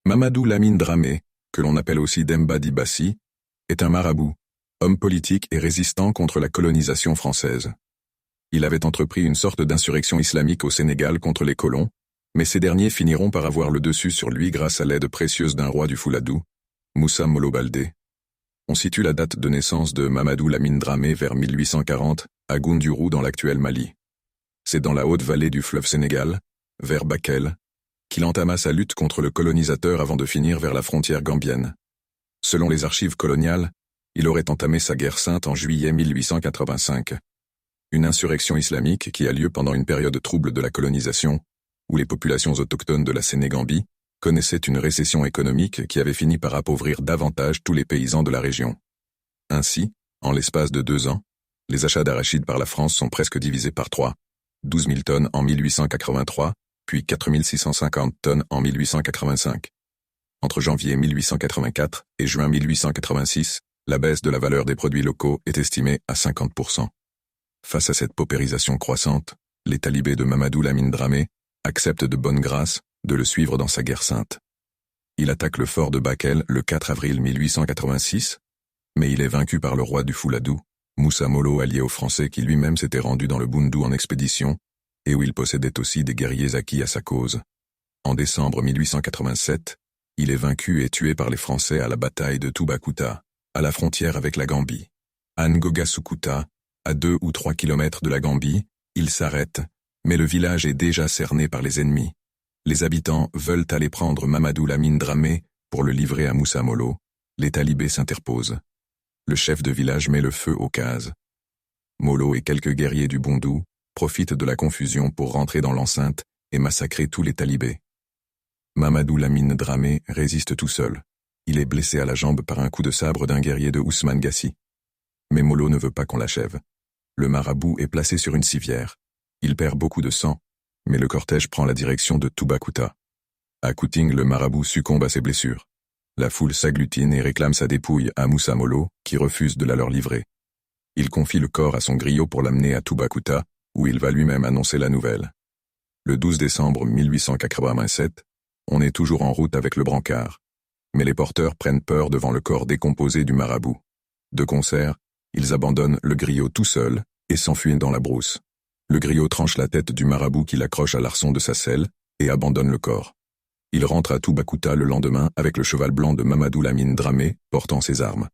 Mamadou Lamine Dramé, que l'on appelle aussi Demba Dibassi, est un marabout, homme politique et résistant contre la colonisation française. Il avait entrepris une sorte d'insurrection islamique au Sénégal contre les colons, mais ces derniers finiront par avoir le dessus sur lui grâce à l'aide précieuse d'un roi du Fouladou, Moussa Molo Baldé. On situe la date de naissance de Mamadou Lamine Dramé vers 1840, à Goundiourou dans l'actuel Mali. C'est dans la haute vallée du fleuve Sénégal, vers Bakel, qu'il entama sa lutte contre le colonisateur avant de finir vers la frontière gambienne. Selon les archives coloniales, il aurait entamé sa guerre sainte en juillet 1885. Une insurrection islamique qui a lieu pendant une période trouble de la colonisation, où les populations autochtones de la Sénégambie connaissaient une récession économique qui avait fini par appauvrir davantage tous les paysans de la région. Ainsi, en l'espace de 2 ans, les achats d'arachides par la France sont presque divisés par 3, 12 000 tonnes en 1883, puis 4 650 tonnes en 1885. Entre janvier 1884 et juin 1886, la baisse de la valeur des produits locaux est estimée à 50%. Face à cette paupérisation croissante, les talibés de Mamadou Lamine Dramé acceptent de bonne grâce de le suivre dans sa guerre sainte. Il attaque le fort de Bakel le 4 avril 1886, mais il est vaincu par le roi du Fouladou, Moussa Molo, allié aux Français qui lui-même s'était rendu dans le Boundou en expédition, et où il possédait aussi des guerriers acquis à sa cause. En décembre 1887, il est vaincu et tué par les Français à la bataille de Toubacouta, à la frontière avec la Gambie. À Ngogasukuta, à 2 ou 3 kilomètres de la Gambie, il s'arrête, mais le village est déjà cerné par les ennemis. Les habitants veulent aller prendre Mamadou Lamine Dramé pour le livrer à Moussa Molo. Les talibés s'interposent. Le chef de village met le feu aux cases. Molo et quelques guerriers du Boundou profitent de la confusion pour rentrer dans l'enceinte et massacrer tous les talibés. Mamadou Lamine Dramé résiste tout seul. Il est blessé à la jambe par un coup de sabre d'un guerrier de Ousmane Gassi. Mais Molo ne veut pas qu'on l'achève. Le marabout est placé sur une civière. Il perd beaucoup de sang, mais le cortège prend la direction de Toubacouta. À Kouting, le marabout succombe à ses blessures. La foule s'agglutine et réclame sa dépouille à Moussa Molo, qui refuse de la leur livrer. Il confie le corps à son griot pour l'amener à Toubacouta, où il va lui-même annoncer la nouvelle. Le 12 décembre 1887, on est toujours en route avec le brancard. Mais les porteurs prennent peur devant le corps décomposé du marabout. De concert, ils abandonnent le griot tout seul et s'enfuient dans la brousse. Le griot tranche la tête du marabout qui l'accroche à l'arçon de sa selle et abandonne le corps. Il rentre à Toubacouta le lendemain avec le cheval blanc de Mamadou Lamine Dramé, portant ses armes.